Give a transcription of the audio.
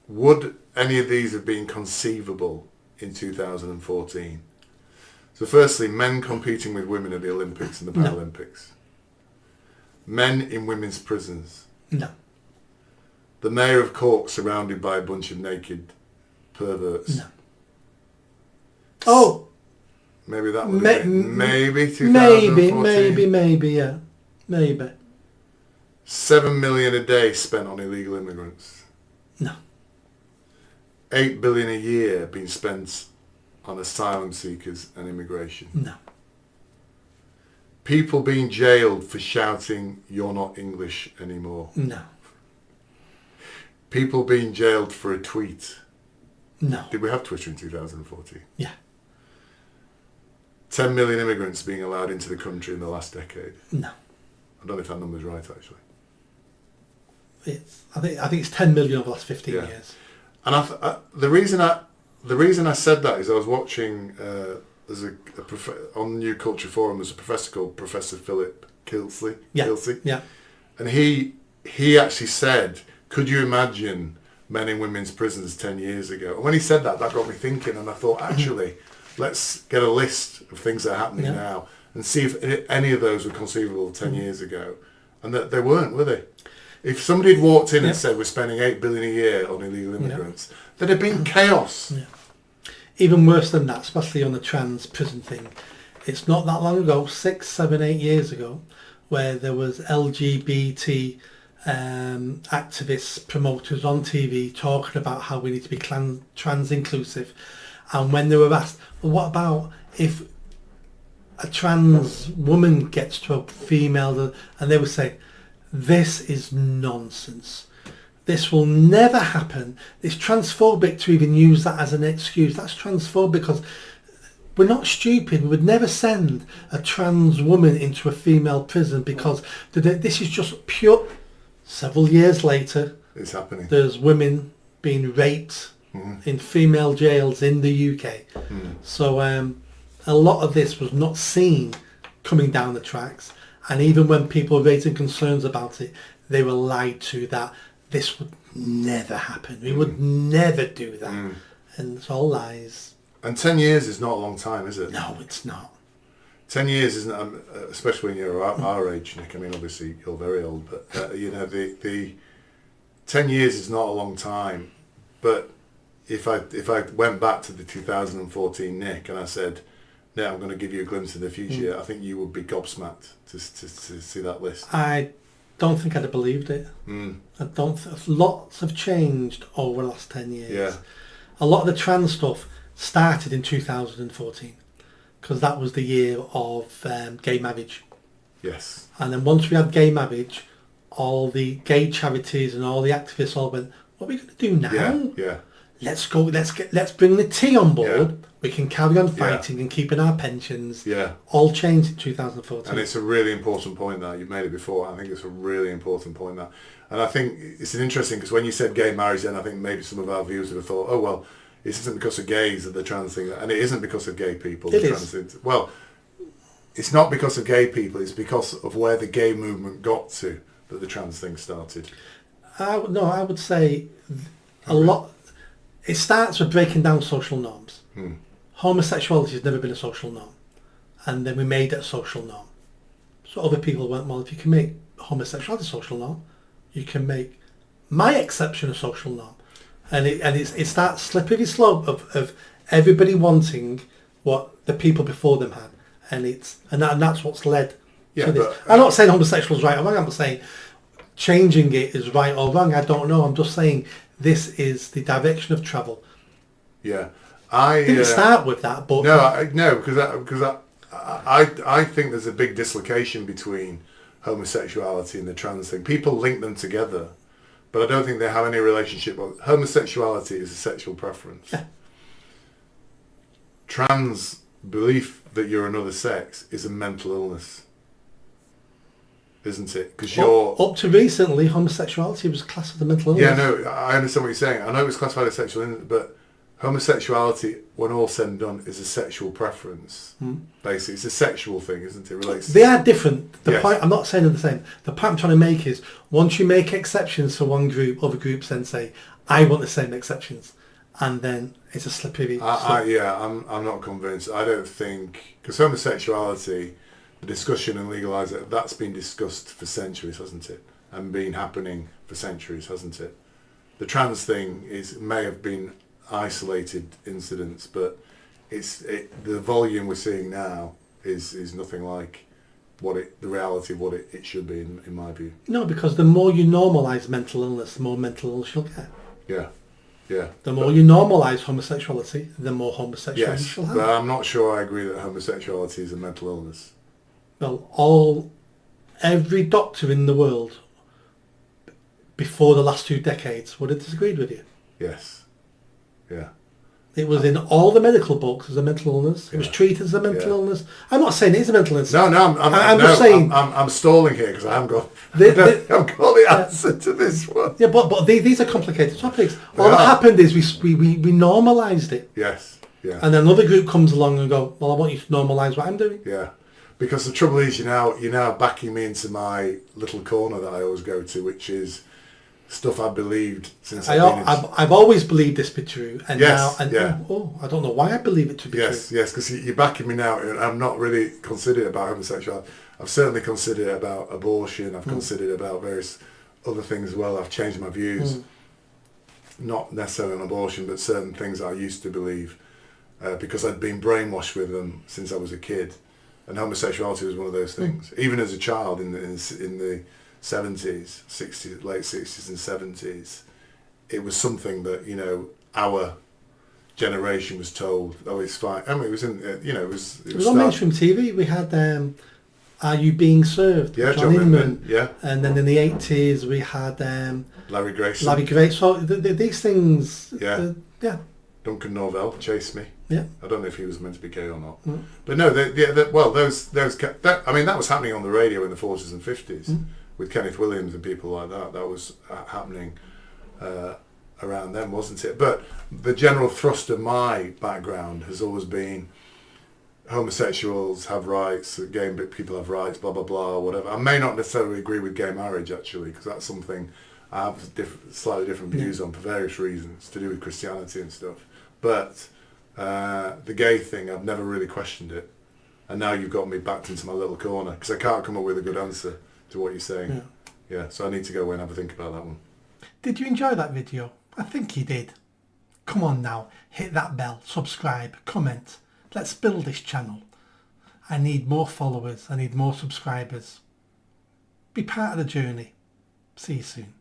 would any of these have been conceivable in 2014? So firstly, men competing with women at the Olympics and the Paralympics. Men in women's prisons. No. The mayor of Cork surrounded by a bunch of naked perverts. No. Oh! Maybe that would have been, maybe 2014. Maybe, yeah. Maybe. 7 million a day spent on illegal immigrants. No. 8 billion a year being spent on asylum seekers and immigration. No. People being jailed for shouting, "You're not English anymore." No. People being jailed for a tweet. No. Did we have Twitter in 2014? Yeah. 10 million immigrants being allowed into the country in the last decade. No. I don't know if that number's right, actually. I think it's 10 million over the last 15 years. And the reason I said that is I was watching on the New Culture Forum. There's a professor called Professor Philip Kilsey. Yeah. And he actually said, "Could you imagine men in women's prisons 10 years ago?" And when he said that got me thinking, and I thought, actually, let's get a list of things that are happening now and see if any of those were conceivable 10 years ago. And that they weren't, were they? If somebody had walked in and said, "We're spending 8 billion a year on illegal immigrants," there'd have been chaos. Yeah. Even worse than that, especially on the trans prison thing. It's not that long ago, 6, 7, 8 years ago, where there was LGBT activists, promoters on TV talking about how we need to be trans inclusive. And when they were asked, well, what about if a trans woman gets to a female, and they would say, this is nonsense. This will never happen. It's transphobic to even use that as an excuse. That's transphobic because we're not stupid. We would never send a trans woman into a female prison because this is just pure. Several years later, it's happening. There's women being raped in female jails in the UK. So a lot of this was not seen coming down the tracks. And even when people were raising concerns about it, they were lied to that this would never happen. We would never do that. And it's all lies. And 10 years is not a long time, is it? No, it's not. 10 years isn't, especially when you're our age, Nick. I mean, obviously you're very old, but the 10 years is not a long time. But if I went back to the 2014 Nick and I said, "Now I'm going to give you a glimpse of the future," I think you would be gobsmacked to see that list. I don't think I'd have believed it. I don't. Lots have changed over the last 10 years. Yeah. A lot of the trans stuff started in 2014 because that was the year of gay marriage. Yes. And then once we had gay marriage, all the gay charities and all the activists all went, "What are we going to do now? Yeah. Let's go. Let's bring the T on board. Yeah. We can carry on fighting and keeping our pensions." Yeah. All changed in 2014. And it's a really important point that you've made it before. I think it's a really important point that, and I think it's an interesting because when you said gay marriage, then I think maybe some of our viewers would have thought, "Oh well, it isn't because of gays that the trans thing," and it isn't because of gay people. It is. Well, it's not because of gay people. It's because of where the gay movement got to that the trans thing started. I would say a lot. It starts with breaking down social norms. Homosexuality has never been a social norm, and then we made it a social norm. So other people went, well, if you can make homosexuality a social norm, you can make my exception a social norm, and it's that slippery slope of everybody wanting what the people before them had, and that's what's led to this. I'm not saying homosexual is right or wrong. I'm not saying changing it is right or wrong. I don't know. I'm just saying this is the direction of travel. Yeah. I didn't start with that, but because I think there's a big dislocation between homosexuality and the trans thing. People link them together, but I don't think they have any relationship. Homosexuality is a sexual preference. Yeah. Trans belief that you're another sex is a mental illness, isn't it? Because up to recently, homosexuality was classed as a mental illness. Yeah, no, I understand what you're saying. I know it was classified as sexual illness, but homosexuality, when all said and done, is a sexual preference. Basically, it's a sexual thing, isn't it? They are different. The Yes. point, I'm not saying they're the same. The point I'm trying to make is, once you make exceptions for one group, other groups then say, I want the same exceptions. And then it's a slippery I'm not convinced. I don't think, because homosexuality, the discussion and legalise it, that's been discussed for centuries, hasn't it? And been happening for centuries, hasn't it? The trans thing may have been isolated incidents, but the volume we're seeing now is nothing like the reality of what it should be in my view. No, because the more you normalise mental illness, the more mental illness you'll get. Yeah. The more you normalise homosexuality, the more homosexuality Yes, you'll have. but I'm not sure I agree that homosexuality is a mental illness. Well, every doctor in the world before the last 2 decades would have disagreed with you. Yes. Yeah. It was in all the medical books as a mental illness. It was treated as a mental illness. I'm not saying it is a mental illness. No, I'm just saying. I'm stalling here because I haven't got the answer to this one. Yeah, but these are complicated topics. All that happened is we normalised it. Yes. Yeah. And then another group comes along and go, well, I want you to normalise what I'm doing. Yeah. Because the trouble is, you're now backing me into my little corner that I always go to, which is stuff I've believed since I've always believed this to be true, and yes, now, and yeah. I don't know why I believe it to be true. Yes, because you're backing me now, and I'm not really considered about homosexuality. I've certainly considered about abortion. I've considered about various other things as well. I've changed my views, not necessarily on abortion, but certain things I used to believe because I'd been brainwashed with them since I was a kid, and homosexuality was one of those things. Even as a child in the 70s, 60s, late 60s and 70s, it was something that, our generation was told, oh, it's fine. I mean, it was it was on mainstream TV. We had Are You Being Served? Yeah, John Inman. Yeah. And then in the 80s we had Larry Grayson. Larry Grayson. So these things... Yeah. Yeah. Duncan Norvell, Chase Me. Yeah. I don't know if he was meant to be gay or not. But no, that was happening on the radio in the 40s and 50s. With Kenneth Williams and people like that. That was happening around then, wasn't it? But the general thrust of my background has always been homosexuals have rights, gay people have rights, blah, blah, blah, whatever. I may not necessarily agree with gay marriage, actually, because that's something I have slightly different views on for various reasons, to do with Christianity and stuff. But the gay thing, I've never really questioned it. And now you've got me backed into my little corner, because I can't come up with a good answer to what you're saying. Yeah, so I need to go away and have a think about that one. Did you enjoy that video? I think you did. Come on now, hit that bell, subscribe, comment. Let's build this channel. I need more followers, I need more subscribers. Be part of the journey. See you soon.